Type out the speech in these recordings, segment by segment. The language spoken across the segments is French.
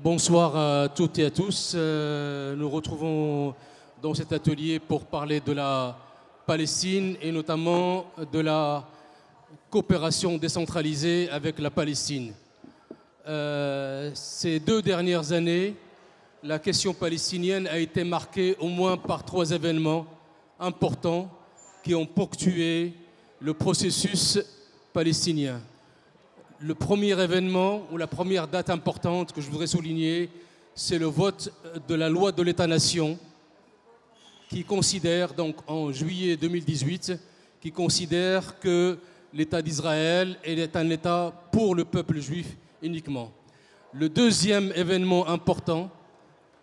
Bonsoir à toutes et à tous. Nous retrouvons dans cet atelier pour parler de la Palestine et notamment de la coopération décentralisée avec la Palestine. Ces 2 dernières années, la question palestinienne a été marquée au moins par 3 événements importants qui ont ponctué le processus palestinien. Le premier événement ou la première date importante que je voudrais souligner, c'est le vote de la loi de l'État-nation qui considère, donc en juillet 2018, qui considère que l'État d'Israël est un État pour le peuple juif uniquement. Le deuxième événement important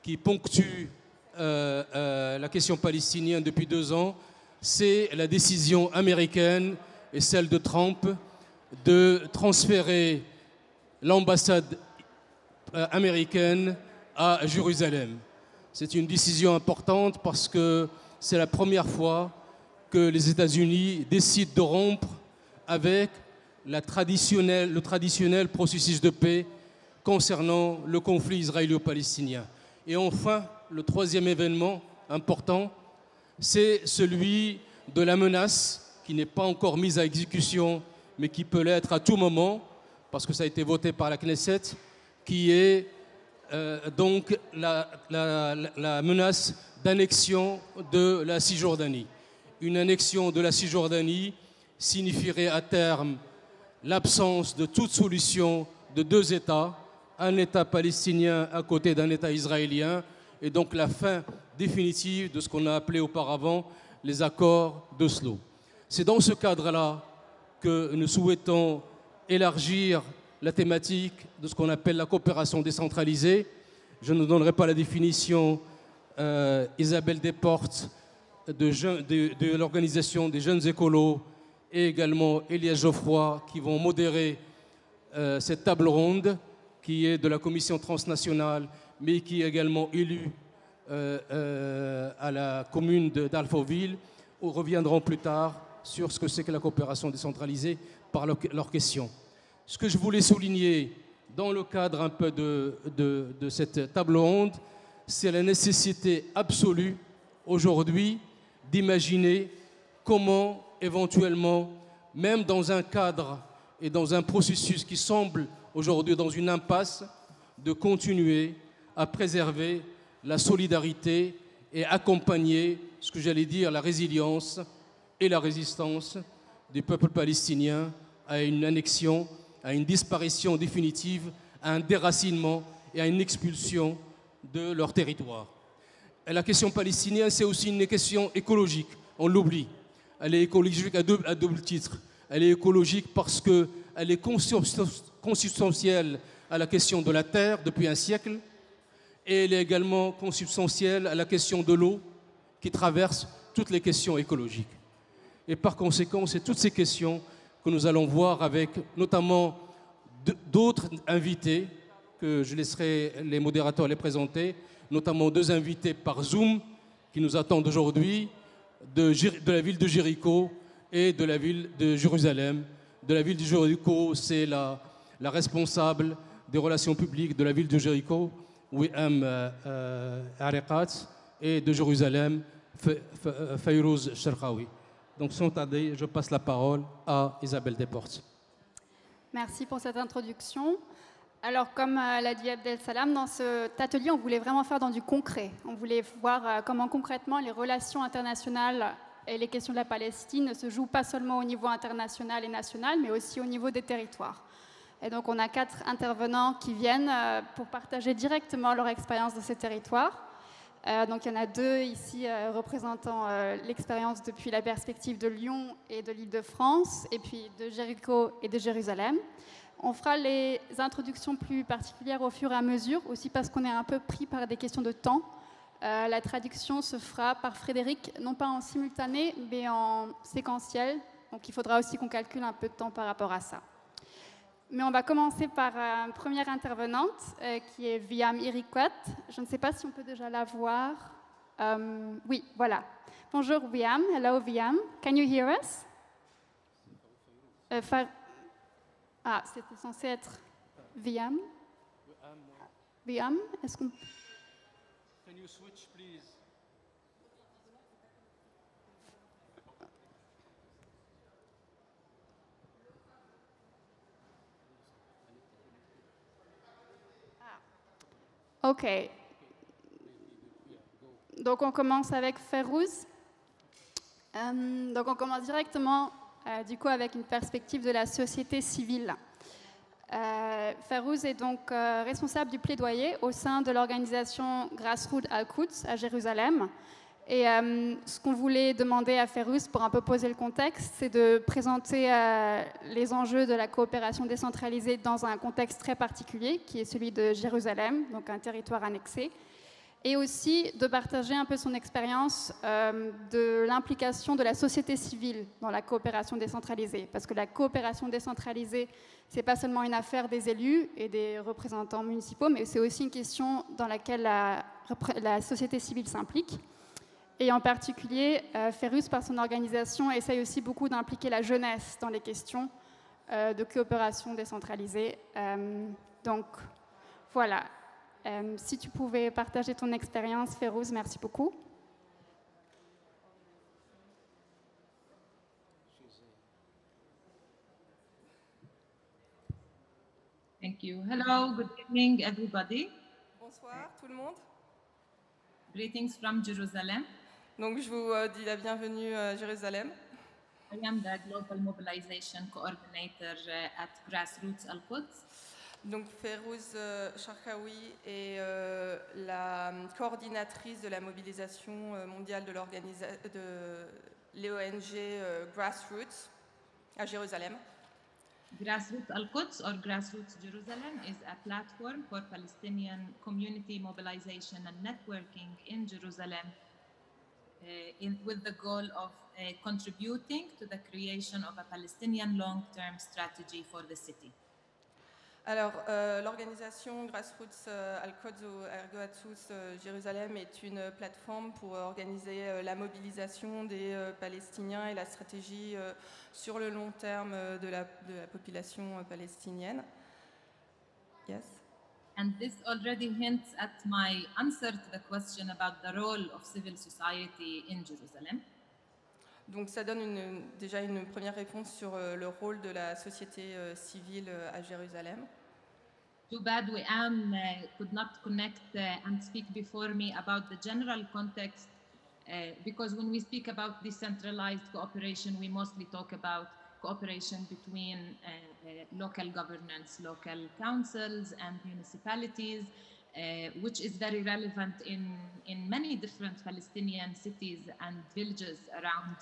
qui ponctue la question palestinienne depuis 2 ans, c'est la décision américaine et celle de Trump de transférer l'ambassade américaine à Jérusalem. C'est une décision importante parce que c'est la première fois que les États-Unis décident de rompre avec le traditionnel processus de paix concernant le conflit israélo-palestinien. Et enfin, le troisième événement important, c'est celui de la menace qui n'est pas encore mise à exécution mais qui peut l'être à tout moment, parce que ça a été voté par la Knesset, qui est donc la menace d'annexion de la Cisjordanie. Une annexion de la Cisjordanie signifierait à terme l'absence de toute solution de 2 États, un État palestinien à côté d'un État israélien, et donc la fin définitive de ce qu'on a appelé auparavant les accords d'Oslo. C'est dans ce cadre-là que nous souhaitons élargir la thématique de ce qu'on appelle la coopération décentralisée. Je ne donnerai pas la définition. Isabelle Desportes de l'organisation des jeunes écolos et également Elias Geoffroy qui vont modérer cette table ronde qui est de la commission transnationale mais qui est également élue à la commune d'Alfortville, où reviendront plus tard sur ce que c'est que la coopération décentralisée par leurs questions. Ce que je voulais souligner dans le cadre un peu de cette table ronde, c'est la nécessité absolue aujourd'hui d'imaginer comment éventuellement, même dans un cadre et dans un processus qui semble aujourd'hui dans une impasse, de continuer à préserver la solidarité et accompagner ce que j'allais dire la résilience et la résistance du peuple palestinien à une annexion, à une disparition définitive, à un déracinement et à une expulsion de leur territoire. Et la question palestinienne, c'est aussi une question écologique, on l'oublie. Elle est écologique à double titre. Elle est écologique parce qu'elle est consubstantielle à la question de la terre depuis un siècle, et elle est également consubstantielle à la question de l'eau qui traverse toutes les questions écologiques. Et par conséquent, c'est toutes ces questions que nous allons voir avec notamment d'autres invités, que je laisserai les modérateurs les présenter, notamment 2 invités par Zoom qui nous attendent aujourd'hui, de la ville de Jéricho et de la ville de Jérusalem. De la ville de Jéricho, c'est la responsable des relations publiques de la ville de Jéricho, Wiham Ariqat, et de Jérusalem, Fayrouz Sherkawi. Donc sans tarder, je passe la parole à Isabelle Desportes. Merci pour cette introduction. Alors, comme l'a dit Abdel Salam, dans cet atelier, on voulait vraiment faire dans du concret. On voulait voir comment concrètement les relations internationales et les questions de la Palestine ne se jouent pas seulement au niveau international et national, mais aussi au niveau des territoires. Et donc, on a 4 intervenants qui viennent pour partager directement leur expérience de ces territoires. Donc il y en a 2 ici représentant l'expérience depuis la perspective de Lyon et de l'Île-de-France, et puis de Jéricho et de Jérusalem. On fera les introductions plus particulières au fur et à mesure, aussi parce qu'on est un peu pris par des questions de temps. La traduction se fera par Frédéric, non pas en simultané, mais en séquentiel. Donc il faudra aussi qu'on calcule un peu de temps par rapport à ça. Mais on va commencer par une première intervenante qui est Wiham Iriquat. Je ne sais pas si on peut déjà la voir. Oui, voilà. Bonjour Wiham. Hello Wiham. Can you hear us? C'était censé être Wiham. Liam, est-ce qu'on... Can you switch, please? Ok. Donc on commence avec Ferouz. Donc on commence directement du coup avec une perspective de la société civile. Ferouz est donc responsable du plaidoyer au sein de l'organisation Grassroots Al-Quds à Jérusalem. Et ce qu'on voulait demander à Ferouz pour un peu poser le contexte, c'est de présenter les enjeux de la coopération décentralisée dans un contexte très particulier, qui est celui de Jérusalem, donc un territoire annexé, et aussi de partager un peu son expérience de l'implication de la société civile dans la coopération décentralisée. Parce que la coopération décentralisée, ce n'est pas seulement une affaire des élus et des représentants municipaux, mais c'est aussi une question dans laquelle la société civile s'implique. Et en particulier, Ferouz, par son organisation, essaye aussi beaucoup d'impliquer la jeunesse dans les questions de coopération décentralisée. Donc, voilà. Si tu pouvais partager ton expérience, Ferouz, merci beaucoup. Thank you. Hello, good evening, everybody. Bonsoir tout le monde. Greetings from Jerusalem. Donc je vous dis la bienvenue à Jérusalem. I am the Global Mobilization Coordinator at Grassroots Al-Quds. Donc Ferouz Charkaoui est la coordinatrice de la mobilisation mondiale de l'ONG Grassroots à Jérusalem. Grassroots Al-Quds or Grassroots Jerusalem is a platform for Palestinian community mobilization and networking in Jerusalem with the goal of contributing to the creation of a Palestinian long-term strategy for the city. Alors, l'organisation Grassroots Al-Quds ou Ergoatus Jérusalem est une plateforme pour organiser la mobilisation des Palestiniens et la stratégie sur le long terme de la population palestinienne. Yes. And this already hints at my answer to the question about the role of civil society in Jerusalem. Donc ça donne déjà une première réponse sur le rôle de la société civile à Jérusalem. Too bad could not connect and speak before me about the general context, because when we speak about decentralized cooperation, we mostly talk about cooperation between local governance, local councils and municipalities, which is very relevant in many different Palestinian cities and villages around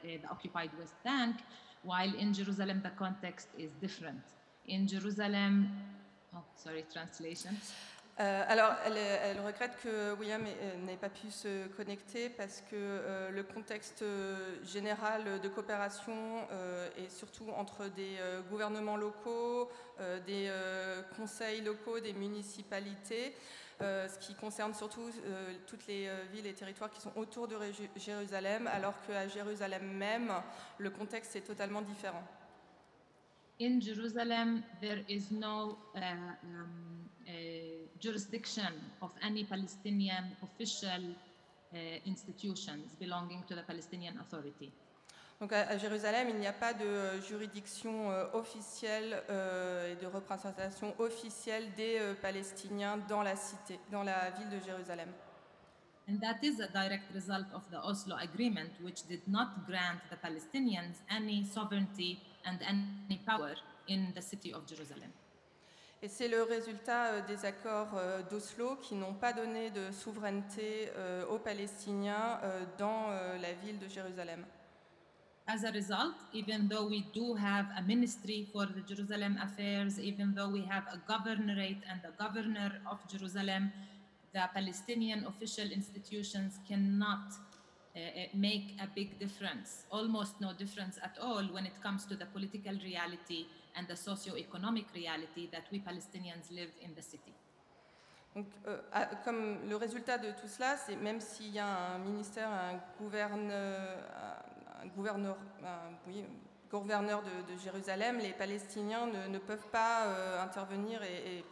the occupied West Bank, while in Jerusalem the context is different. In Jerusalem, translation. Alors, elle regrette que William n'ait pas pu se connecter parce que le contexte général de coopération est surtout entre des gouvernements locaux, des conseils locaux, des municipalités, ce qui concerne surtout toutes les villes et territoires qui sont autour de Jérusalem, alors qu'à Jérusalem même, le contexte est totalement différent. In Jerusalem, there is no jurisdiction of any Palestinian official institutions belonging to the Palestinian Authority. Donc à Jérusalem, il n'y a pas de juridiction officielle et de représentation officielle des Palestiniens dans la cité, dans la ville de Jérusalem. And that is a direct result of the Oslo Agreement, which did not grant the Palestinians any sovereignty and any power in the city of Jerusalem. Et c'est le résultat des accords d'Oslo qui n'ont pas donné de souveraineté aux Palestiniens dans la ville de Jérusalem. As a result, even though we do have a ministry for the Jerusalem affairs, even though we have a governorate and a governor of Jerusalem, the Palestinian official institutions cannot make a big difference, almost no difference at all when it comes to the political reality and the socio-economic reality that we Palestinians live in the city. Donc, comme le résultat de tout cela, c'est même s'il y a un ministère, un gouverneur de Jérusalem, les Palestiniens ne peuvent pas intervenir et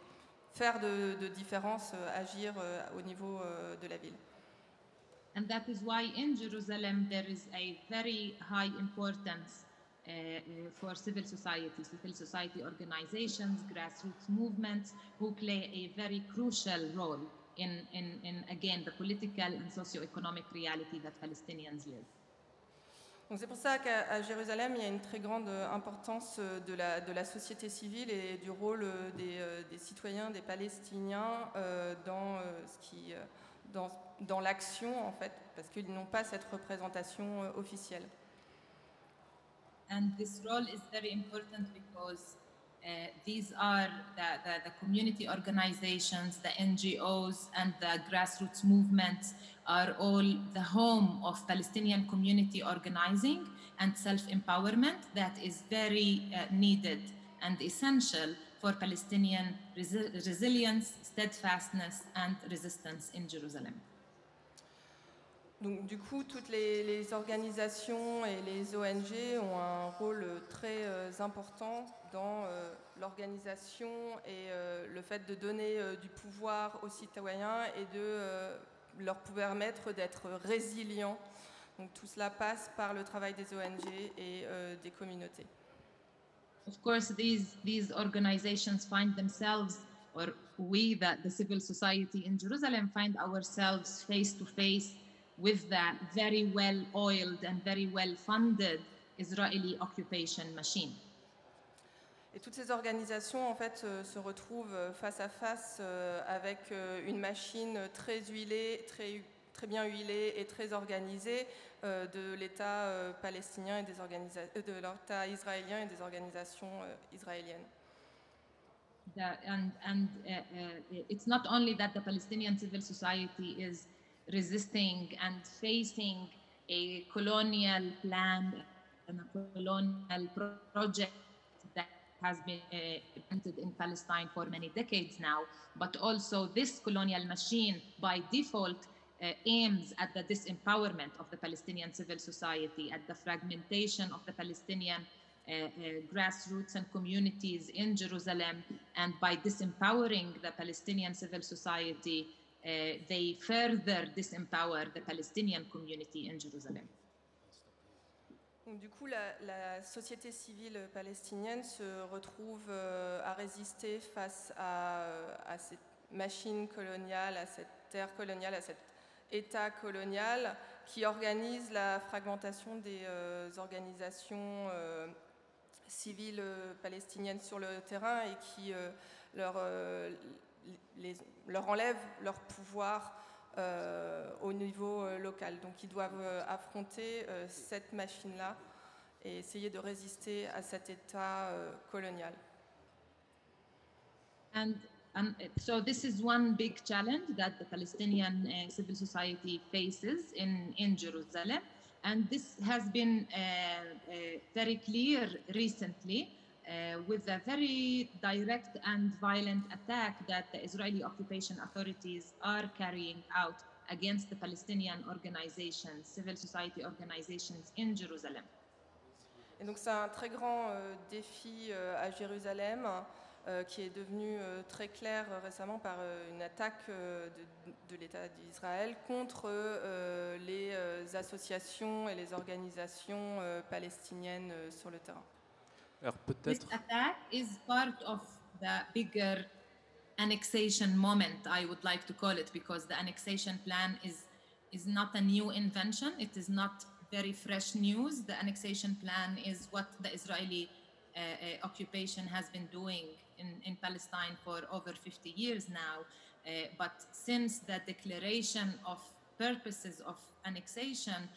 faire de différence, agir au niveau de la ville. And that is why in Jerusalem there is a very high importance for civil society organizations, grassroots movements, who play a very crucial role in again, the political and socio-economic reality that Palestinians live. Donc c'est pour ça qu'à Jérusalem, il y a une très grande importance de la société civile et du rôle des citoyens, des Palestiniens dans l'action, en fait, parce qu'ils n'ont pas cette représentation officielle. And this role is very important because these are the community organizations, the NGOs, and the grassroots movements are all the home of Palestinian community organizing and self-empowerment that is very needed and essential for Palestinian resilience, steadfastness, and resistance in Jerusalem. Donc, du coup, toutes les organisations et les ONG ont un rôle très important dans l'organisation et le fait de donner du pouvoir aux citoyens et de leur permettre d'être résilients. Donc, tout cela passe par le travail des ONG et des communautés. Of course, these organizations find themselves, or we, the civil society in Jerusalem, find ourselves face to face with the very well-oiled and very well-funded Israeli occupation machine. Et toutes ces organisations, en fait, se retrouvent face à face avec une machine très huilée, très bien huilée et très organisée de l'État palestinien et de l'État israélien et des organisations israéliennes. It's not only that the Palestinian civil society is resisting and facing a colonial plan and a colonial project that has been implemented in Palestine for many decades now, but also this colonial machine by default aims at the disempowerment of the Palestinian civil society, at the fragmentation of the Palestinian grassroots and communities in Jerusalem, and by disempowering the Palestinian civil society, they further disempower the Palestinian community in Jerusalem. Donc, du coup, la société civile palestinienne se retrouve à résister face à cette machine coloniale, à cette terre coloniale, à cet État colonial qui organise la fragmentation des organisations civiles palestiniennes sur le terrain et qui leur enlève leur pouvoir au niveau local. Donc ils doivent affronter cette machine-là et essayer de résister à cet État colonial. And so this is one big challenge that the Palestinian civil society faces in Jerusalem. And this has been very clear recently with a very direct and violent attack that the Israeli occupation authorities are carrying out against the Palestinian organizations, civil society organizations in Jerusalem. Et donc c'est un très grand défi à Jérusalem qui est devenu très clair récemment par une attaque de l'État d'Israël contre les associations et les organisations palestiniennes sur le terrain. Alors This attack is part of the bigger annexation moment, I would like to call it, because the annexation plan is not a new invention. It is not very fresh news. The annexation plan is what the Israeli occupation has been doing in Palestine for over 50 years now. But since the declaration of purposes of annexation,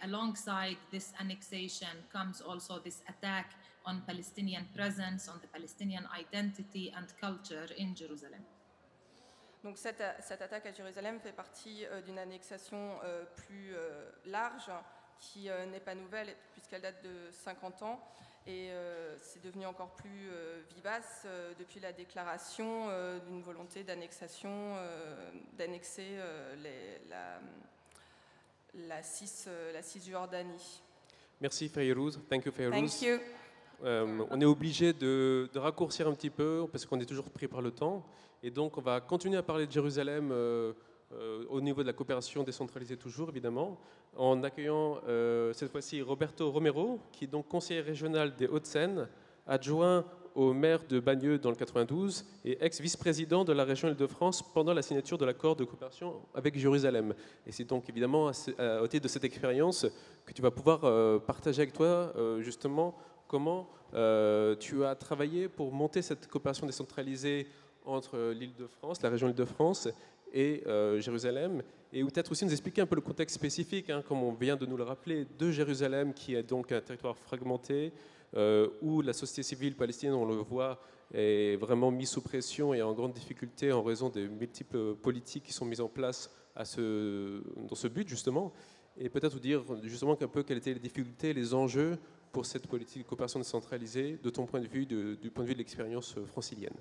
alongside this annexation comes also this attack on Palestinian presence, on the Palestinian identity and culture in Jerusalem. Donc cette attaque à Jérusalem fait partie d'une annexation plus large qui n'est pas nouvelle puisqu'elle date de 50 ans et c'est devenu encore plus vivace depuis la déclaration d'une volonté d'annexer la Cisjordanie. Merci Fayrouz. Thank you, Fayrouz. Thank you. On est obligé de raccourcir un petit peu parce qu'on est toujours pris par le temps. Et donc, on va continuer à parler de Jérusalem au niveau de la coopération décentralisée toujours, évidemment, en accueillant cette fois-ci Roberto Romero, qui est donc conseiller régional des Hauts-de-Seine, adjoint au maire de Bagneux dans le 92 et ex-vice-président de la région Île-de-France pendant la signature de l'accord de coopération avec Jérusalem. Et c'est donc évidemment au titre de cette expérience que tu vas pouvoir partager avec toi justement comment tu as travaillé pour monter cette coopération décentralisée entre l'Île-de-France, la région Île-de-France et Jérusalem, et peut-être aussi nous expliquer un peu le contexte spécifique, hein, comme on vient de nous le rappeler, de Jérusalem, qui est donc un territoire fragmenté, où la société civile palestinienne, on le voit, est vraiment mise sous pression et en grande difficulté en raison des multiples politiques qui sont mises en place dans ce but, justement. Et peut-être vous dire justement un peu quelles étaient les difficultés, les enjeux pour cette politique de coopération décentralisée, de ton point de vue, du point de vue de l'expérience francilienne.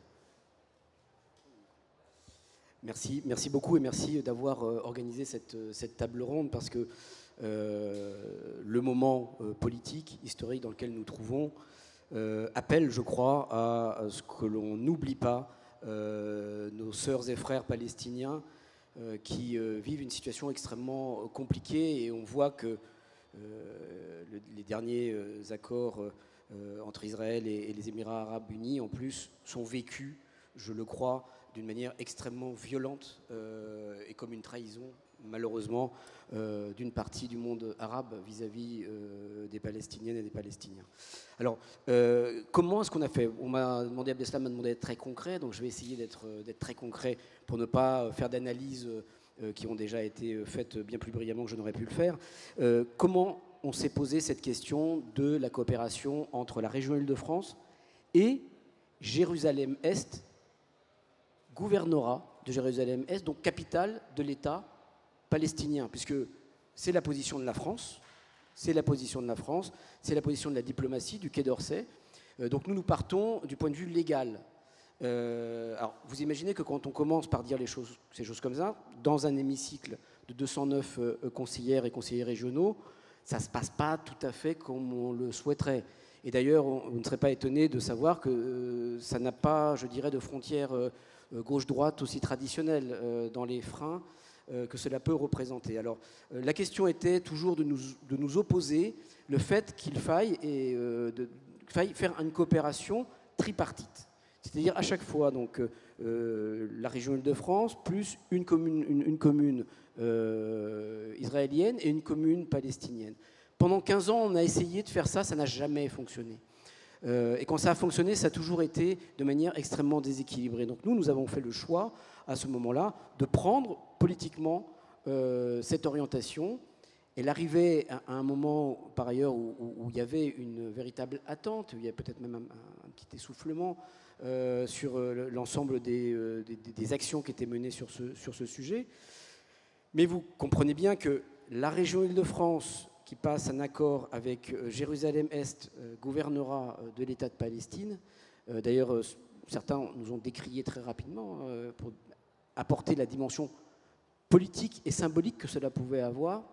Merci beaucoup et merci d'avoir organisé cette table ronde parce que le moment politique, historique dans lequel nous trouvons appelle, je crois, à ce que l'on n'oublie pas nos sœurs et frères palestiniens qui vivent une situation extrêmement compliquée et on voit que les derniers accords entre Israël et les Émirats arabes unis, en plus, sont vécus, je le crois, d'une manière extrêmement violente et comme une trahison, malheureusement, d'une partie du monde arabe vis-à-vis des Palestiniennes et des Palestiniens. Alors, comment est-ce qu'on a fait? Abdeslam m'a demandé d'être très concret, donc je vais essayer d'être très concret pour ne pas faire d'analyses qui ont déjà été faites bien plus brillamment que je n'aurais pu le faire. Comment on s'est posé cette question de la coopération entre la région Île-de-France et Jérusalem-Est, gouvernorat de Jérusalem-Est, donc capitale de l'État palestinien, puisque c'est la position de la France, c'est la position de la diplomatie, du Quai d'Orsay. Donc nous partons du point de vue légal. Alors vous imaginez que quand on commence par dire ces choses comme ça, dans un hémicycle de 209 conseillères et conseillers régionaux, ça ne se passe pas tout à fait comme on le souhaiterait. Et d'ailleurs, vous ne serez pas étonné de savoir que ça n'a pas, je dirais, de frontières gauche-droite aussi traditionnelles dans les freins que cela peut représenter. Alors, la question était toujours de nous opposer le fait qu'il faille faire une coopération tripartite. C'est-à-dire à chaque fois, donc, la région Île-de-France plus une commune israélienne et une commune palestinienne. Pendant 15 ans, on a essayé de faire ça, ça n'a jamais fonctionné. Et quand ça a fonctionné, ça a toujours été de manière extrêmement déséquilibrée. Donc nous avons fait le choix, à ce moment-là, de prendre politiquement cette orientation. Elle arrivait à un moment, par ailleurs, où il y avait une véritable attente, où il y avait peut-être même un petit essoufflement sur l'ensemble des actions qui étaient menées sur ce sujet. Mais vous comprenez bien que la région Île-de-France, qui passe un accord avec Jérusalem-Est, gouvernorat de l'État de Palestine. D'ailleurs, certains nous ont décrié très rapidement pour apporter la dimension politique et symbolique que cela pouvait avoir.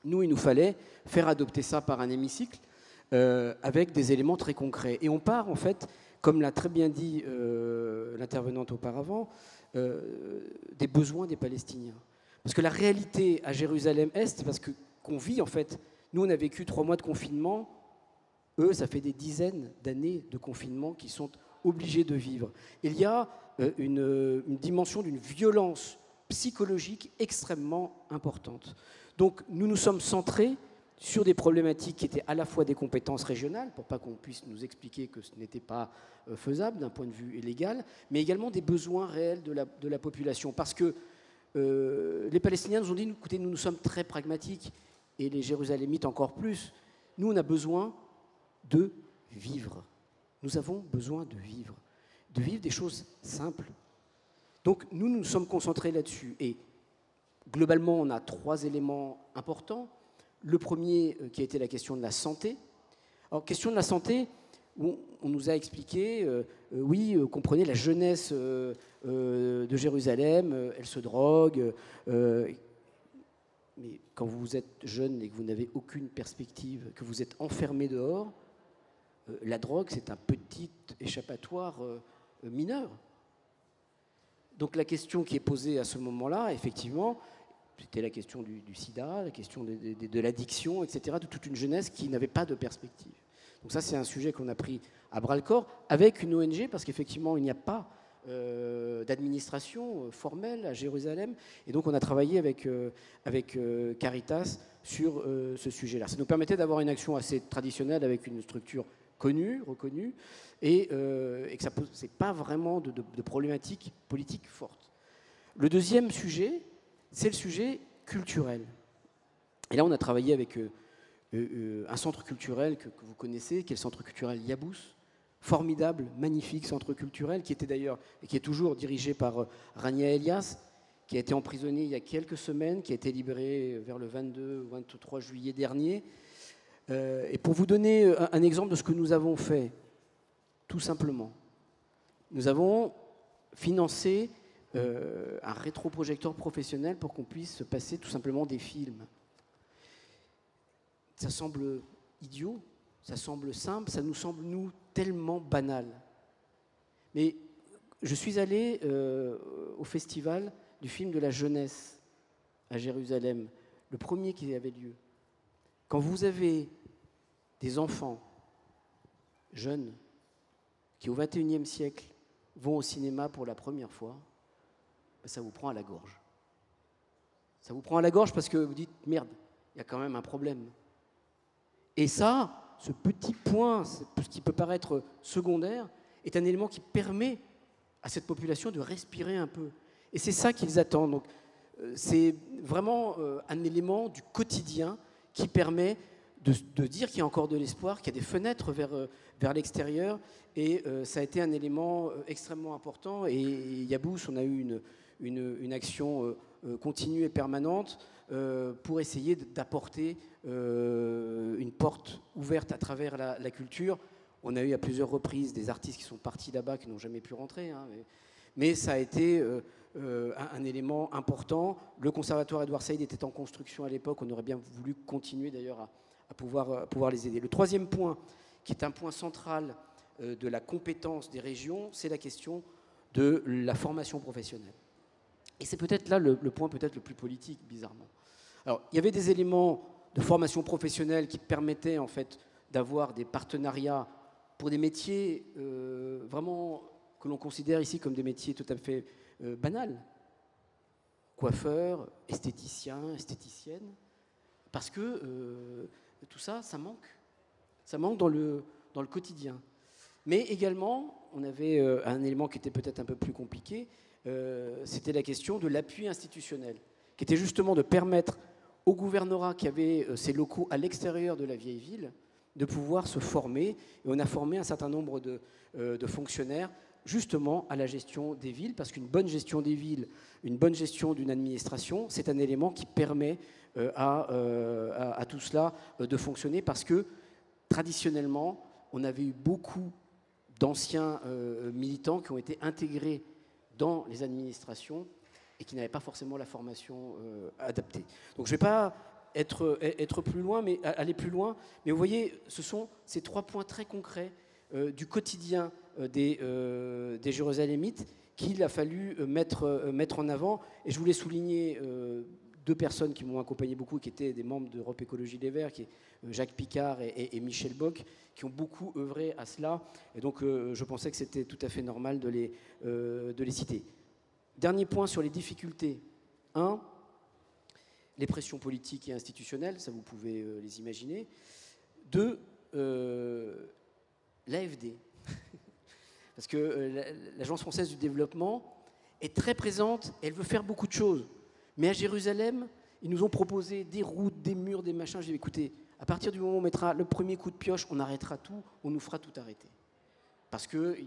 Nous, il nous fallait faire adopter ça par un hémicycle avec des éléments très concrets. Et on part, en fait, comme l'a très bien dit l'intervenante auparavant, des besoins des Palestiniens. Parce que la réalité à Jérusalem-Est, parce qu'on vit, en fait, nous, on a vécu 3 mois de confinement. Eux, ça fait des dizaines d'années de confinement qu'ils sont obligés de vivre. Il y a une dimension d'une violence psychologique extrêmement importante. Donc, nous nous sommes centrés sur des problématiques qui étaient à la fois des compétences régionales, pour pas qu'on puisse nous expliquer que ce n'était pas faisable d'un point de vue légal, mais également des besoins réels de la population. Parce que les Palestiniens nous ont dit, écoutez, nous sommes très pragmatiques, et les Jérusalémites encore plus. Nous, on a besoin de vivre. Nous avons besoin de vivre des choses simples. Donc, nous nous sommes concentrés là-dessus. Et globalement, on a 3 éléments importants. Le premier, qui a été la question de la santé. Alors, question de la santé, on nous a expliqué, oui, comprenez, la jeunesse de Jérusalem, elle se drogue. Mais quand vous êtes jeune et que vous n'avez aucune perspective, que vous êtes enfermé dehors, la drogue, c'est un petit échappatoire mineur. Donc la question qui est posée à ce moment-là, effectivement, c'était la question du sida, la question de l'addiction, etc., de toute une jeunesse qui n'avait pas de perspective. Donc ça, c'est un sujet qu'on a pris à bras-le-corps avec une ONG, parce qu'effectivement, il n'y a pas d'administration formelle à Jérusalem. Et donc, on a travaillé avec Caritas sur ce sujet-là. Ça nous permettait d'avoir une action assez traditionnelle avec une structure connue, reconnue, et que ça ne posait pas vraiment de problématiques politiques fortes. Le deuxième sujet, c'est le sujet culturel. Et là, on a travaillé avec un centre culturel que vous connaissez, qui est le centre culturel Yabous, formidable, magnifique centre culturel, qui était d'ailleurs, et qui est toujours dirigé par Rania Elias, qui a été emprisonné il y a quelques semaines, qui a été libéré vers le 22 ou 23 juillet dernier. Et pour vous donner un exemple de ce que nous avons fait, tout simplement, nous avons financé un rétroprojecteur professionnel pour qu'on puisse se passer tout simplement des films. Ça semble idiot, ça semble simple, ça nous semble, nous, tellement banal. Mais je suis allé au festival du film de la jeunesse à Jérusalem, le premier qui avait lieu. Quand vous avez des enfants jeunes qui, au XXIe siècle, vont au cinéma pour la première fois, ça vous prend à la gorge. Ça vous prend à la gorge parce que vous dites, merde, il y a quand même un problème. Et ça, ce petit point, ce qui peut paraître secondaire, est un élément qui permet à cette population de respirer un peu. Et c'est ça qu'ils attendent. Donc, c'est vraiment un élément du quotidien qui permet de dire qu'il y a encore de l'espoir, qu'il y a des fenêtres vers l'extérieur. Et ça a été un élément extrêmement important. Et Yabous, on a eu une action continue et permanente pour essayer d'apporter une porte ouverte à travers la culture. On a eu à plusieurs reprises des artistes qui sont partis là-bas, qui n'ont jamais pu rentrer. Hein, mais ça a été un élément important. Le conservatoire Édouard Saïd était en construction à l'époque. On aurait bien voulu continuer d'ailleurs à pouvoir les aider. Le troisième point, qui est un point central de la compétence des régions, c'est la question de la formation professionnelle. Et c'est peut-être là le point peut-être le plus politique, bizarrement. Alors, il y avait des éléments de formation professionnelle qui permettaient en fait d'avoir des partenariats pour des métiers vraiment que l'on considère ici comme des métiers tout à fait banals. Coiffeurs, esthéticiens, esthéticiennes. Parce que tout ça, ça manque. Ça manque dans le quotidien. Mais également, on avait un élément qui était peut-être un peu plus compliqué, c'était la question de l'appui institutionnel, qui était justement de permettre au gouvernorat qui avait ses locaux à l'extérieur de la vieille ville de pouvoir se former. Et on a formé un certain nombre de fonctionnaires justement à la gestion des villes, parce qu'une bonne gestion des villes, une bonne gestion d'une administration, c'est un élément qui permet à tout cela de fonctionner, parce que traditionnellement, on avait eu beaucoup d'anciens militants qui ont été intégrés dans les administrations et qui n'avaient pas forcément la formation adaptée. Donc je ne vais pas être plus loin, mais aller plus loin. Mais vous voyez, ce sont ces 3 points très concrets du quotidien des Jérusalémites qu'il a fallu mettre en avant. Et je voulais souligner 2 personnes qui m'ont accompagné beaucoup, qui étaient des membres d'Europe Écologie Les Verts, qui est Jacques Picard et Michel Bock, qui ont beaucoup œuvré à cela. Et donc, je pensais que c'était tout à fait normal de les citer. Dernier point sur les difficultés. 1, les pressions politiques et institutionnelles, ça vous pouvez les imaginer. 2, l'AFD. Parce que l'Agence française du développement est très présente, elle veut faire beaucoup de choses. Mais à Jérusalem, ils nous ont proposé des routes, des murs, des machins. J'ai dit, écoutez, à partir du moment où on mettra le premier coup de pioche, on arrêtera tout, on nous fera tout arrêter. Parce que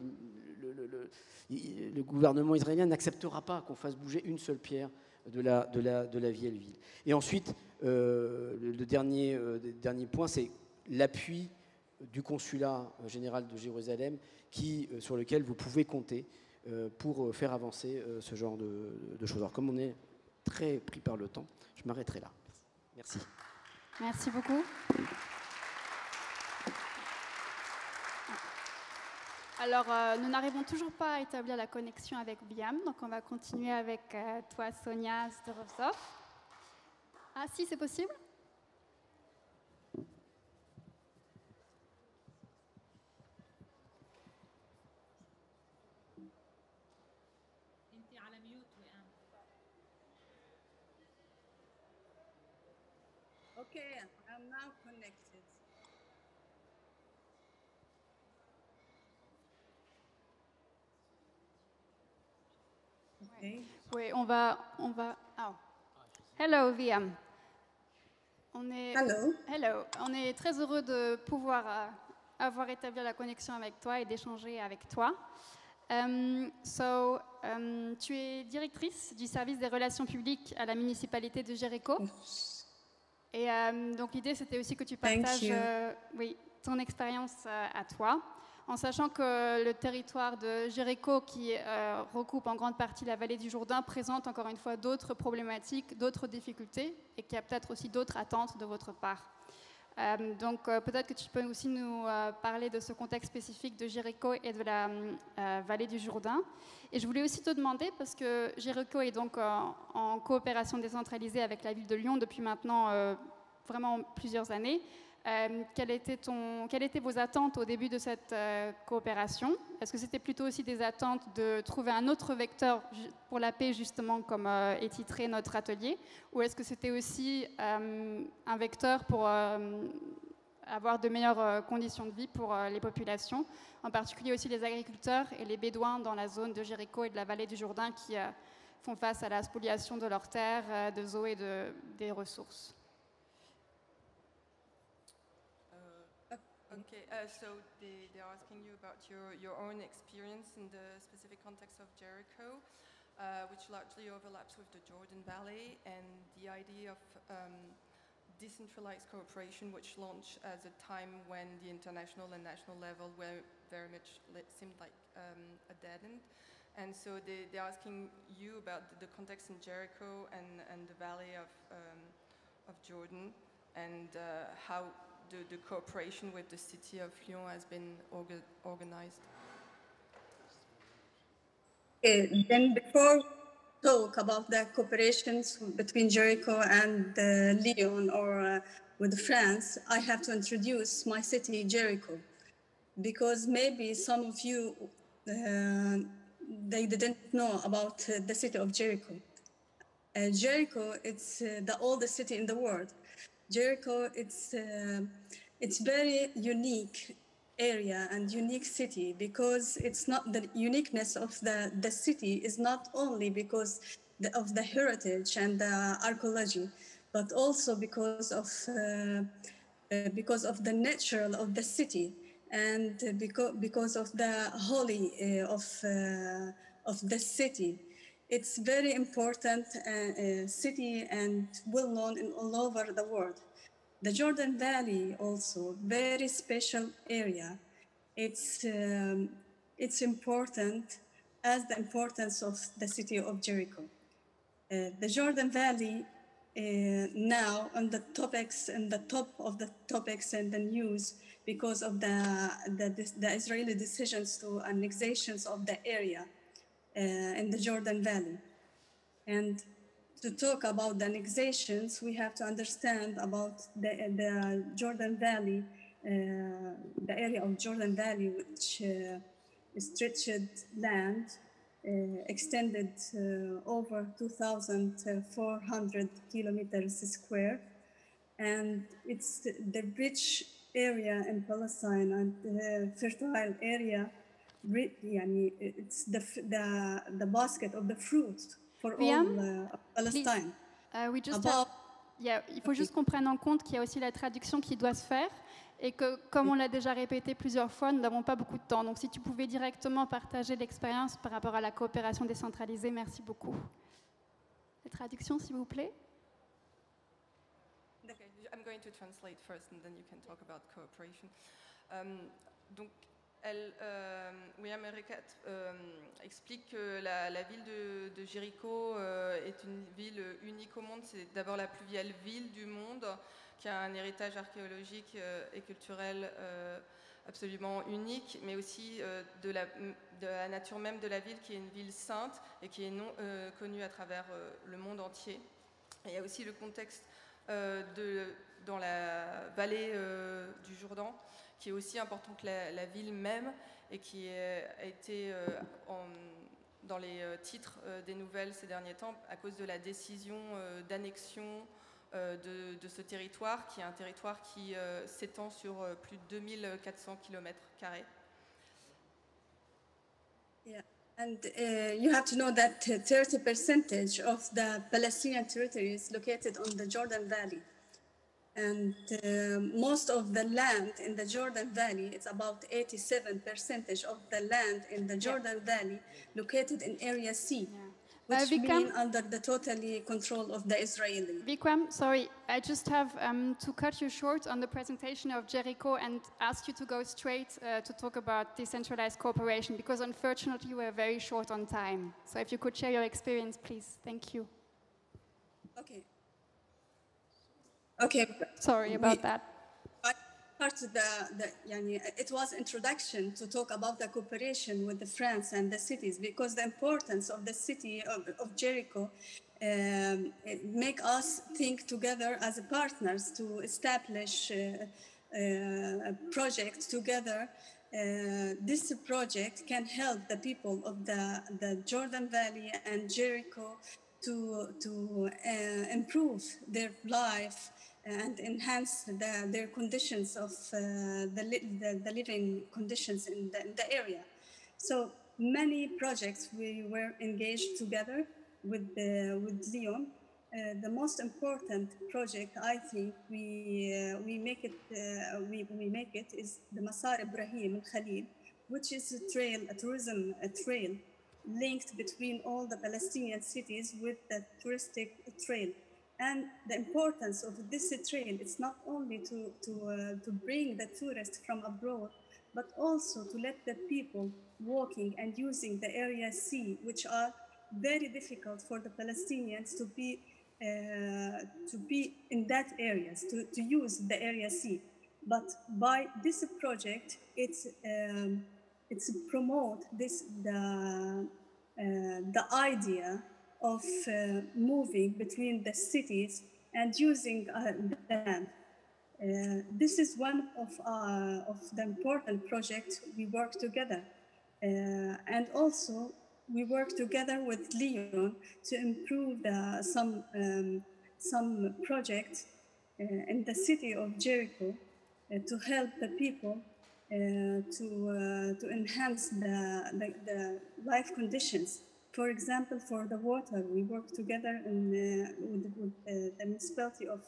le gouvernement israélien n'acceptera pas qu'on fasse bouger une seule pierre de la vieille ville. Et ensuite, le dernier point, c'est l'appui du consulat général de Jérusalem, sur lequel vous pouvez compter pour faire avancer ce genre de choses. Alors, comme on est très pris par le temps, je m'arrêterai là. Merci. Merci beaucoup. Alors, nous n'arrivons toujours pas à établir la connexion avec Biam, donc on va continuer avec toi, Sonia Storovsov. Ah, si, c'est possible? Okay, I'm now connected. Okay. Oui, on va. Oh. Hello, Biam. Hello. On est très heureux de pouvoir avoir établi la connexion avec toi et d'échanger avec toi. Tu es directrice du service des relations publiques à la municipalité de Jéricho. Et donc l'idée, c'était aussi que tu partages ton expérience à toi, en sachant que le territoire de Jéricho, qui recoupe en grande partie la vallée du Jourdain, présente encore une fois d'autres problématiques, d'autres difficultés, et qu'il y a peut-être aussi d'autres attentes de votre part. Donc peut-être que tu peux aussi nous parler de ce contexte spécifique de Jéricho et de la vallée du Jourdain. Et je voulais aussi te demander, parce que Jéricho est donc en coopération décentralisée avec la ville de Lyon depuis maintenant vraiment plusieurs années, quelles étaient vos attentes au début de cette coopération? Est-ce que c'était plutôt aussi des attentes de trouver un autre vecteur pour la paix, justement, comme est titré notre atelier? Ou est-ce que c'était aussi un vecteur pour avoir de meilleures conditions de vie pour les populations, en particulier aussi les agriculteurs et les bédouins dans la zone de Jéricho et de la vallée du Jourdain qui font face à la spoliation de leurs terres, de eaux et des ressources? Okay, so they're asking you about your own experience in the specific context of Jericho, which largely overlaps with the Jordan Valley, and the idea of decentralized cooperation, which launched at a time when the international and national level were very much seemed like a dead end. And so they're asking you about the context in Jericho and the valley of Jordan, and how the cooperation with the city of Lyon has been organized. Then before talk about the cooperations between Jericho and Lyon or with France, I have to introduce my city, Jericho, because maybe some of you, they didn't know about the city of Jericho. Jericho, it's the oldest city in the world. Jericho, it's very unique area and unique city, because it's not the uniqueness of the city is not only because of the heritage and the archaeology, but also because of the nature of the city, and because of the holy of the city. It's very important city and well known in all over the world. The Jordan Valley also very special area. It's important as the importance of the city of Jericho. The Jordan Valley now on the topics and the top of the topics and the news because of the Israeli decisions to annexations of the area in the Jordan Valley. And to talk about the annexations, we have to understand about the Jordan Valley, the area of Jordan Valley, which stretched land extended over 2,400 kilometers square. And it's the rich area in Palestine and the fertile area. It's the basket of the fruit for all Palestine. Il faut juste qu'on prenne en compte qu'il y a aussi la traduction qui doit se faire et que, comme on l'a déjà répété plusieurs fois, nous n'avons pas beaucoup de temps. Donc, si tu pouvais directement partager l'expérience par rapport à la coopération décentralisée, merci beaucoup. La traduction, s'il vous plaît. Okay, I'm going to translate first and then you can talk about cooperation. Donc, William Erekat explique que la ville de Jéricho est une ville unique au monde. C'est d'abord la plus vieille ville du monde qui a un héritage archéologique et culturel absolument unique, mais aussi de la nature même de la ville, qui est une ville sainte et qui est connue à travers le monde entier. Et il y a aussi le contexte dans la vallée du Jourdain, qui est aussi important que la ville même, et qui a été dans les titres des nouvelles ces derniers temps à cause de la décision d'annexion de ce territoire, qui est un territoire qui s'étend sur plus de 2400 km². Yeah. And you have to know that 30% of the Palestinian territory is located on the Jordan Valley. And most of the land in the Jordan Valley, it's about 87% of the land in the Jordan Valley located in Area C, which means under the totally control of the Israeli. Vikram, sorry, I just have to cut you short on the presentation of Jericho and ask you to go straight to talk about decentralized cooperation, because unfortunately we're very short on time. So if you could share your experience, please. Thank you. Okay. Okay. Sorry about that. It was introduction to talk about the cooperation with the France and the cities, because the importance of the city of Jericho make us think together as partners to establish projects together. This project can help the people of the Jordan Valley and Jericho to improve their life and enhance their conditions of the living conditions in the area. So many projects we were engaged together with Leon. The most important project, I think, we make it is the Masar Ibrahim al-Khalil, which is a tourism trail linked between all the Palestinian cities with the touristic trail. And the importance of this trail is not only to bring the tourists from abroad, but also to let the people walking and using the Area C, which are very difficult for the Palestinians to be in that areas, to use the Area C. But by this project, it's promote the idea of moving between the cities and using the land. This is one of the important projects we work together. And also, we work together with Leon to improve some projects in the city of Jericho to help the people to enhance the life conditions. For example, for the water, we work together with the municipality of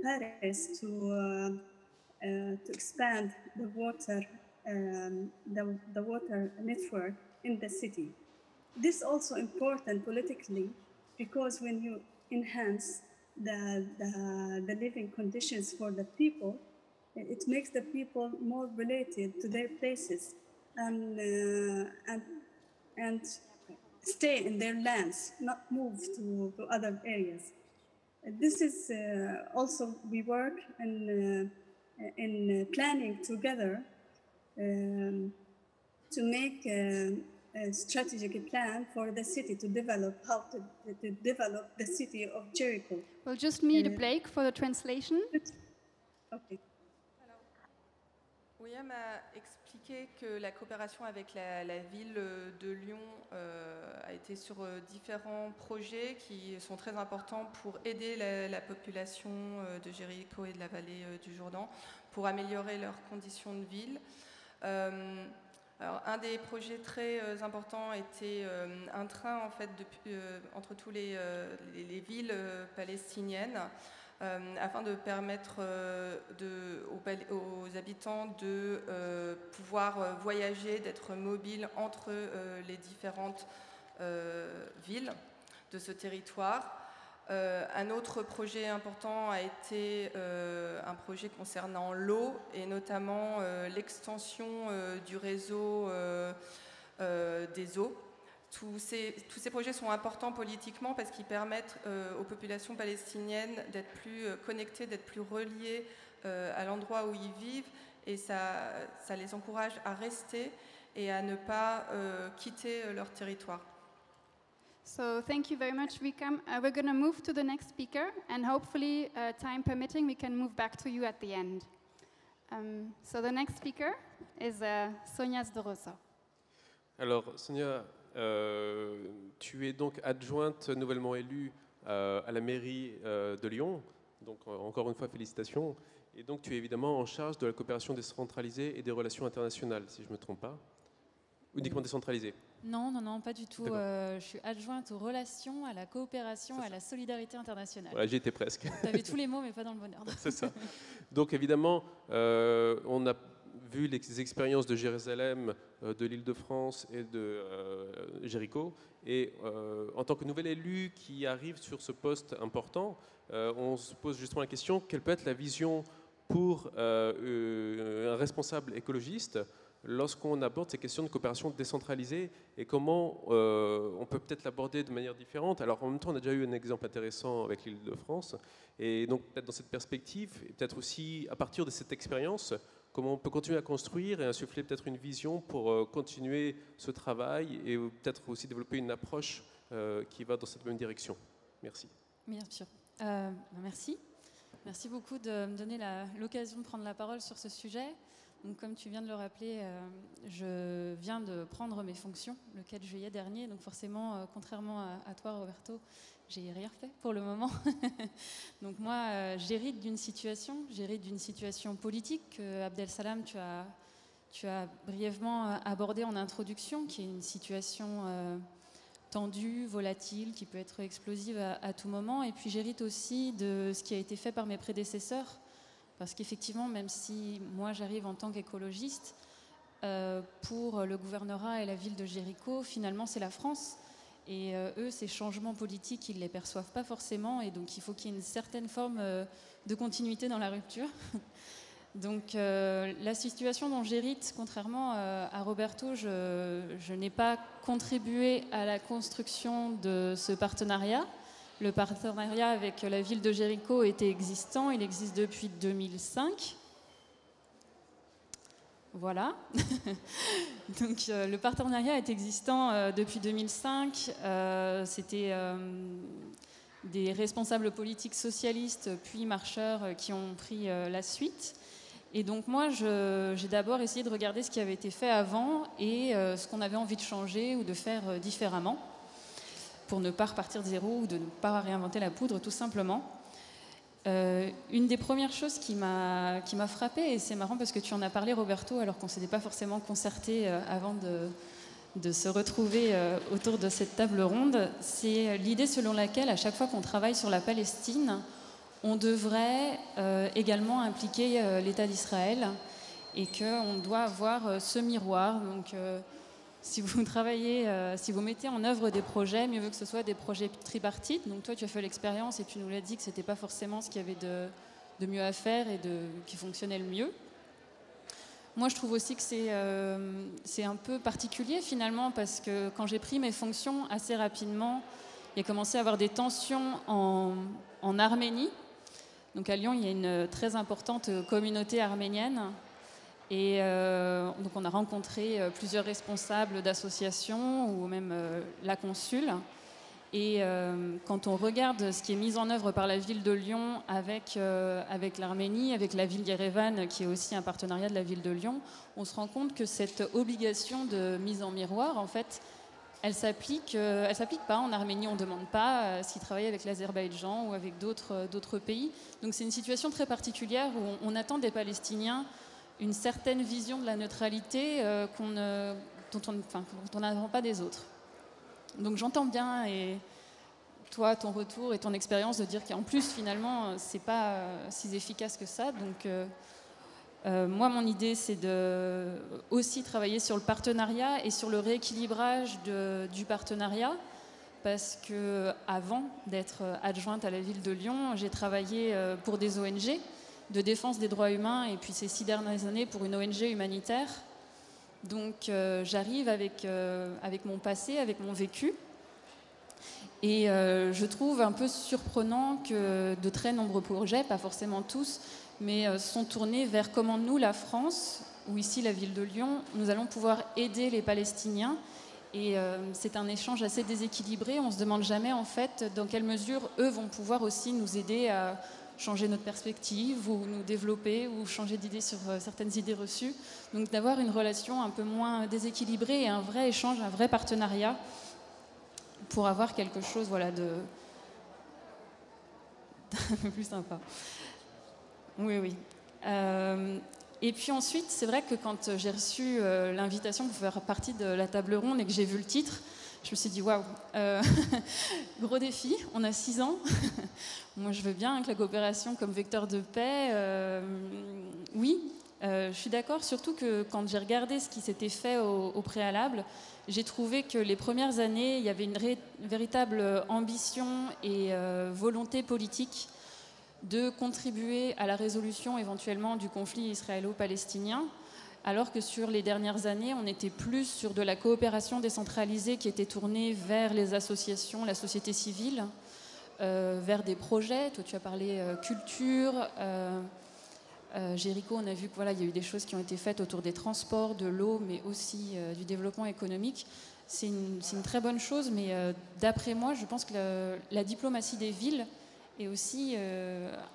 Paris to expand the water network in the city. This is also important politically, because when you enhance the living conditions for the people, it makes the people more related to their places and stay in their lands, not move to other areas. This is also, we work in planning together to make a strategic plan for the city to develop, how to develop the city of Jericho. We'll just need a break for the translation. Okay. William a expliqué que la coopération avec la ville de Lyon a été sur différents projets qui sont très importants pour aider la population de Jéricho et de la vallée du Jourdain pour améliorer leurs conditions de ville. Alors, un des projets très importants était un train en fait, entre tous les villes palestiniennes afin de permettre aux habitants de pouvoir voyager, d'être mobiles entre les différentes villes de ce territoire. Un autre projet important a été un projet concernant l'eau et notamment l'extension du réseau des eaux. Tous ces projets sont importants politiquement parce qu'ils permettent aux populations palestiniennes d'être plus connectées, d'être plus reliées à l'endroit où ils vivent et ça les encourage à rester et à ne pas quitter leur territoire. So thank you very much, Vikram. We're going to move to the next speaker, and hopefully, time permitting, we can move back to you at the end. So the next speaker is Sonia Zdorosa. Alors, Sonia, tu es donc adjointe nouvellement élue à la mairie de Lyon. Donc, encore une fois, félicitations. Et donc, tu es évidemment en charge de la coopération décentralisée et des relations internationales, si je ne me trompe pas. Uniquement décentralisée? Non, pas du tout. Je suis adjointe aux relations, à la coopération, à la solidarité internationale. Voilà, j'y étais presque. Tu avais tous les mots, mais pas dans le bon ordre. C'est ça. Donc, évidemment, on a vu les expériences de Jérusalem, de l'Île-de-France et de Jéricho. Et en tant que nouvel élu qui arrive sur ce poste important, on se pose justement la question, quelle peut être la vision pour un responsable écologiste lorsqu'on aborde ces questions de coopération décentralisée et comment on peut peut-être l'aborder de manière différente. Alors en même temps, on a déjà eu un exemple intéressant avec l'Île-de-France. Et donc peut-être dans cette perspective, et peut-être aussi à partir de cette expérience, comment on peut continuer à construire et insuffler peut-être une vision pour continuer ce travail et peut-être aussi développer une approche qui va dans cette même direction. Merci. Bien sûr. Merci. Merci beaucoup de me donner l'occasion de prendre la parole sur ce sujet. Donc, comme tu viens de le rappeler, je viens de prendre mes fonctions le 4 juillet dernier. Donc forcément, contrairement à toi, Roberto, j'ai rien fait pour le moment. Donc moi, j'hérite d'une situation politique que Abdel Salam, tu as brièvement abordée en introduction, qui est une situation tendue, volatile, qui peut être explosive à tout moment. Et puis j'hérite aussi de ce qui a été fait par mes prédécesseurs. Parce qu'effectivement, même si moi j'arrive en tant qu'écologiste, pour le gouvernorat et la ville de Jéricho, finalement c'est la France. Et eux, ces changements politiques, ils ne les perçoivent pas forcément. Et donc il faut qu'il y ait une certaine forme de continuité dans la rupture. Donc la situation dont j'hérite, contrairement à Roberto, je n'ai pas contribué à la construction de ce partenariat. Le partenariat avec la ville de Jéricho était existant, il existe depuis 2005. Voilà. Donc le partenariat est existant depuis 2005. C'était des responsables politiques socialistes puis marcheurs qui ont pris la suite. Et donc moi, j'ai d'abord essayé de regarder ce qui avait été fait avant et ce qu'on avait envie de changer ou de faire différemment, pour ne pas repartir de zéro ou de ne pas réinventer la poudre, tout simplement. Une des premières choses qui m'a frappée, et c'est marrant parce que tu en as parlé, Roberto, alors qu'on ne s'était pas forcément concerté avant de se retrouver autour de cette table ronde, c'est l'idée selon laquelle, à chaque fois qu'on travaille sur la Palestine, on devrait également impliquer l'État d'Israël et qu'on doit avoir ce miroir. Donc, si vous travaillez, si vous mettez en œuvre des projets, mieux vaut que ce soit des projets tripartites. Donc toi, tu as fait l'expérience et tu nous l'as dit que ce n'était pas forcément ce qu'il y avait de mieux à faire et qui fonctionnait le mieux. Moi, je trouve aussi que c'est un peu particulier finalement parce que quand j'ai pris mes fonctions assez rapidement, il y a commencé à avoir des tensions en Arménie. Donc à Lyon, il y a une très importante communauté arménienne. Et donc on a rencontré plusieurs responsables d'associations ou même la consule. Et quand on regarde ce qui est mis en œuvre par la ville de Lyon avec l'Arménie, avec la ville d'Erevan, qui est aussi un partenariat de la ville de Lyon, on se rend compte que cette obligation de mise en miroir, en fait, elle s'applique pas. En Arménie, on ne demande pas s'ils travaillent avec l'Azerbaïdjan ou avec d'autres pays. Donc c'est une situation très particulière où on attend des Palestiniens une certaine vision de la neutralité dont on n'attend pas des autres. Donc j'entends bien, et toi, ton retour et ton expérience, de dire qu'en plus, finalement, c'est pas si efficace que ça. Donc moi, mon idée, c'est de aussi travailler sur le partenariat et sur le rééquilibrage du partenariat, parce que avant d'être adjointe à la ville de Lyon, j'ai travaillé pour des ONG de défense des droits humains, et puis ces 6 dernières années pour une ONG humanitaire. Donc j'arrive avec mon passé, avec mon vécu, et je trouve un peu surprenant que de très nombreux projets, pas forcément tous, mais sont tournés vers comment nous, la France, ou ici la ville de Lyon, nous allons pouvoir aider les Palestiniens. Et c'est un échange assez déséquilibré. On ne se demande jamais, en fait, dans quelle mesure eux vont pouvoir aussi nous aider à changer notre perspective ou nous développer ou changer d'idées sur certaines idées reçues. Donc d'avoir une relation un peu moins déséquilibrée et un vrai échange, un vrai partenariat pour avoir quelque chose, voilà, d'un peu plus sympa. Oui, oui. Et puis ensuite, c'est vrai que quand j'ai reçu l'invitation pour faire partie de la table ronde et que j'ai vu le titre, je me suis dit, waouh, gros défi, on a 6 ans. Moi, je veux bien que la coopération comme vecteur de paix, oui, je suis d'accord, surtout que quand j'ai regardé ce qui s'était fait au préalable, j'ai trouvé que les premières années, il y avait une véritable ambition et volonté politique de contribuer à la résolution éventuellement du conflit israélo-palestinien, alors que sur les dernières années, on était plus sur de la coopération décentralisée qui était tournée vers les associations, la société civile, vers des projets. Toi, tu as parlé culture. Jéricho, on a vu que voilà, il y a eu des choses qui ont été faites autour des transports, de l'eau, mais aussi du développement économique. C'est une très bonne chose, mais d'après moi, je pense que la diplomatie des villes est aussi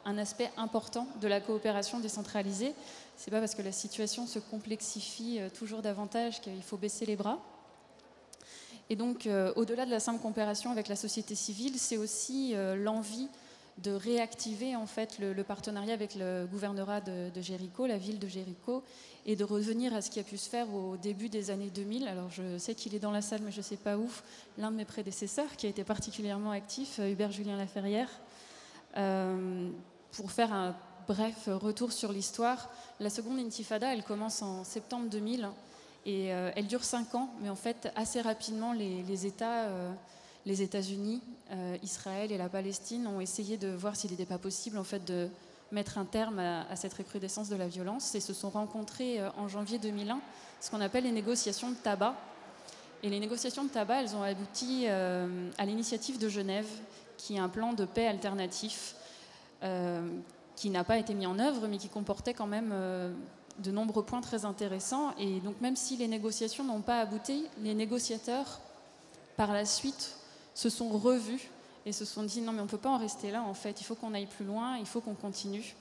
un aspect important de la coopération décentralisée. C'est pas parce que la situation se complexifie toujours davantage qu'il faut baisser les bras. Et donc, au-delà de la simple coopération avec la société civile, c'est aussi l'envie de réactiver en fait le partenariat avec le gouvernorat de Jéricho, la ville de Jéricho, et de revenir à ce qui a pu se faire au début des années 2000. Alors, je sais qu'il est dans la salle, mais je ne sais pas où. L'un de mes prédécesseurs, qui a été particulièrement actif, Hubert Julien Laferrière, pour faire un bref retour sur l'histoire. La seconde intifada, elle commence en septembre 2000 et elle dure 5 ans, mais en fait assez rapidement les États, les États-Unis, Israël et la Palestine ont essayé de voir s'il n'était pas possible en fait de mettre un terme à cette recrudescence de la violence et se sont rencontrés en janvier 2001, ce qu'on appelle les négociations de Taba. Et les négociations de Taba, elles ont abouti à l'initiative de Genève, qui est un plan de paix alternatif qui n'a pas été mis en œuvre, mais qui comportait quand même de nombreux points très intéressants. Et donc même si les négociations n'ont pas abouti, les négociateurs, par la suite, se sont revus et se sont dit non mais on ne peut pas en rester là en fait, il faut qu'on aille plus loin, il faut qu'on continue.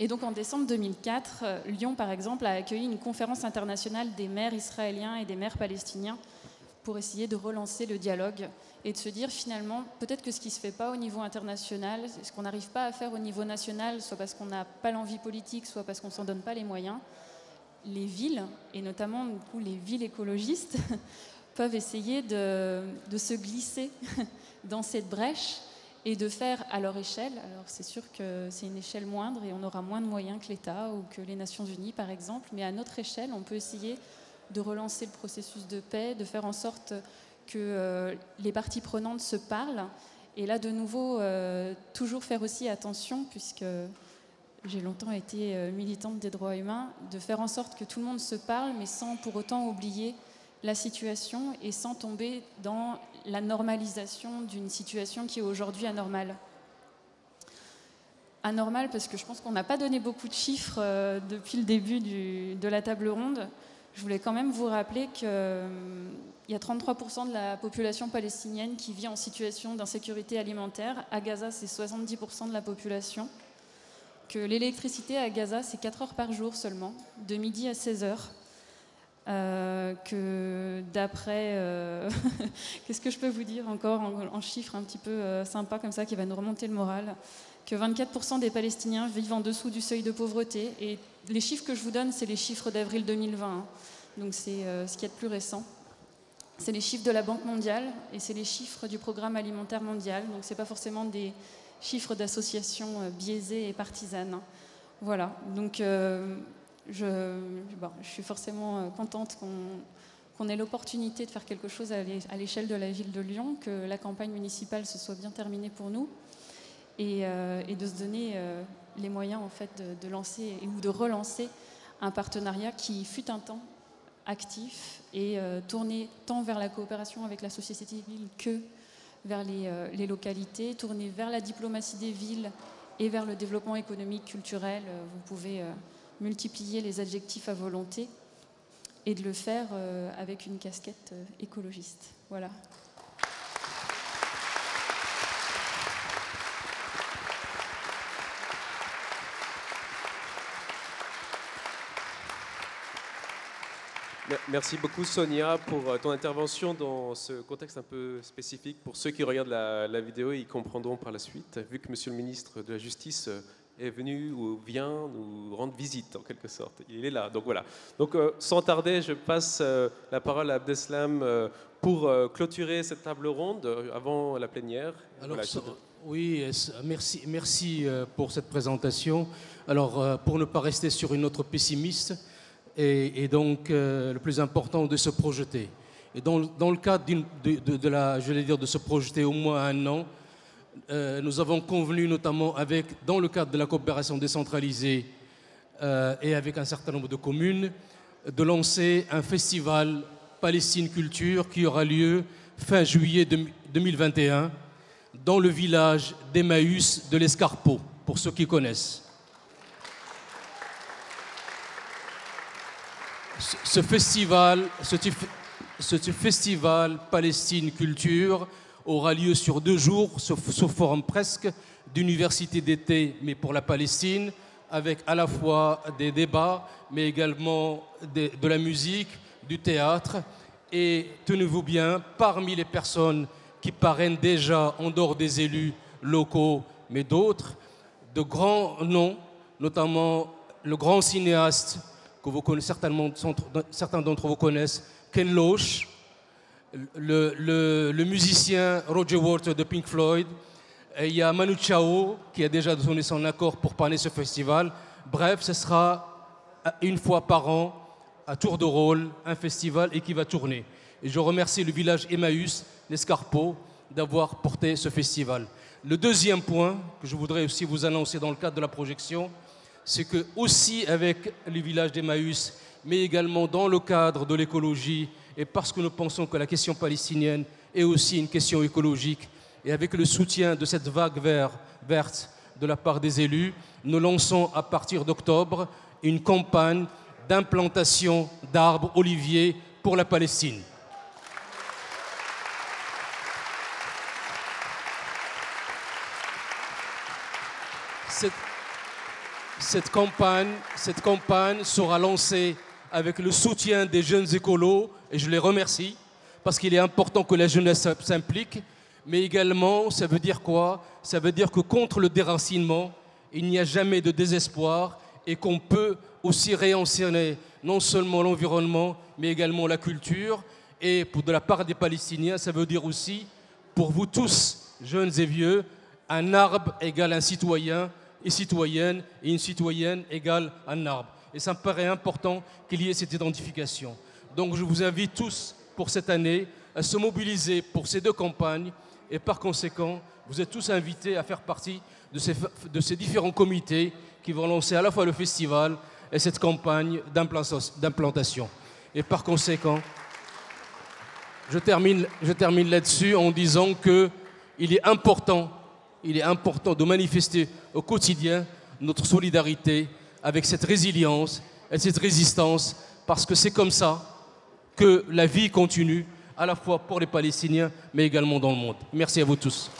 Et donc en décembre 2004, Lyon par exemple a accueilli une conférence internationale des maires israéliens et des maires palestiniens pour essayer de relancer le dialogue et de se dire finalement peut-être que ce qui ne se fait pas au niveau international, ce qu'on n'arrive pas à faire au niveau national, soit parce qu'on n'a pas l'envie politique, soit parce qu'on ne s'en donne pas les moyens, les villes, et notamment du coup, les villes écologistes, peuvent essayer de se glisser dans cette brèche et de faire à leur échelle. Alors c'est sûr que c'est une échelle moindre et on aura moins de moyens que l'État ou que les Nations Unies par exemple, mais à notre échelle, on peut essayer de relancer le processus de paix, de faire en sorte que les parties prenantes se parlent. Et là, de nouveau, toujours faire aussi attention, puisque j'ai longtemps été militante des droits humains, de faire en sorte que tout le monde se parle, mais sans pour autant oublier la situation et sans tomber dans la normalisation d'une situation qui est aujourd'hui anormale. Anormale parce que je pense qu'on n'a pas donné beaucoup de chiffres depuis le début de la table ronde. Je voulais quand même vous rappeler qu'il y a 33% de la population palestinienne qui vit en situation d'insécurité alimentaire. À Gaza, c'est 70% de la population. Que l'électricité à Gaza, c'est 4 heures par jour seulement, de midi à 16 heures. Que d'après... qu'est-ce que je peux vous dire encore en chiffres un petit peu sympas comme ça qui va nous remonter le moral, que 24% des Palestiniens vivent en dessous du seuil de pauvreté. Et les chiffres que je vous donne, c'est les chiffres d'avril 2020. Hein. Donc c'est ce qu'il y a de plus récent. C'est les chiffres de la Banque mondiale et c'est les chiffres du Programme alimentaire mondial. Donc c'est pas forcément des chiffres d'associations biaisées et partisanes. Voilà. Donc je suis forcément contente qu'on ait l'opportunité de faire quelque chose à l'échelle de la ville de Lyon, que la campagne municipale se soit bien terminée pour nous et de se donner les moyens en fait de lancer ou de relancer un partenariat qui fut un temps actif et tourné tant vers la coopération avec la société civile que vers les localités, tourné vers la diplomatie des villes et vers le développement économique, culturel. Vous pouvez multiplier les adjectifs à volonté et de le faire avec une casquette écologiste. Voilà. Merci beaucoup Sonia pour ton intervention dans ce contexte un peu spécifique. Pour ceux qui regardent la vidéo, ils comprendront par la suite, vu que Monsieur le ministre de la Justice est venu ou vient nous rendre visite en quelque sorte. Il est là, donc voilà. Donc sans tarder, je passe la parole à Abdeslam pour clôturer cette table ronde avant la plénière. Alors, voilà. oui, merci pour cette présentation. Alors, pour ne pas rester sur une note pessimiste, et donc le plus important de se projeter. Et dans le cadre de se projeter au moins 1 an, nous avons convenu notamment dans le cadre de la coopération décentralisée et avec un certain nombre de communes, de lancer un festival Palestine Culture qui aura lieu fin juillet 2021 dans le village d'Emmaüs de l'Escarpeau, pour ceux qui connaissent. Ce festival Palestine Culture aura lieu sur 2 jours, sous forme presque d'université d'été, mais pour la Palestine, avec à la fois des débats, mais également de la musique, du théâtre. Et tenez-vous bien, parmi les personnes qui parrainent déjà, en dehors des élus locaux, mais d'autres, de grands noms, notamment le grand cinéaste que vous connaissez certainement, certains d'entre vous connaissent, Ken Loach, le musicien Roger Waters de Pink Floyd, et il y a Manu Chao qui a déjà donné son accord pour parrainer ce festival. Bref, ce sera 1 fois par an, à tour de rôle, un festival et qui va tourner. Et je remercie le village Emmaüs, l'Escarpeau, d'avoir porté ce festival. Le deuxième point que je voudrais aussi vous annoncer dans le cadre de la projection, c'est que aussi avec le village d'Emmaüs, mais également dans le cadre de l'écologie, et parce que nous pensons que la question palestinienne est aussi une question écologique, et avec le soutien de cette vague verte de la part des élus, nous lançons à partir d'octobre une campagne d'implantation d'arbres oliviers pour la Palestine. Cette campagne sera lancée avec le soutien des jeunes écolos, et je les remercie, parce qu'il est important que la jeunesse s'implique, mais également, ça veut dire quoi? Ça veut dire que contre le déracinement, il n'y a jamais de désespoir, et qu'on peut aussi réenseigner non seulement l'environnement, mais également la culture. Et de la part des Palestiniens, ça veut dire aussi, pour vous tous, jeunes et vieux, un arbre égale un citoyen, et citoyenne, et une citoyenne égale un arbre. Et ça me paraît important qu'il y ait cette identification. Donc je vous invite tous, pour cette année, à se mobiliser pour ces 2 campagnes, et par conséquent, vous êtes tous invités à faire partie de ces différents comités qui vont lancer à la fois le festival et cette campagne d'implantation. Et par conséquent, je termine là-dessus en disant qu'il est important de manifester au quotidien notre solidarité avec cette résilience et cette résistance, parce que c'est comme ça que la vie continue, à la fois pour les Palestiniens, mais également dans le monde. Merci à vous tous.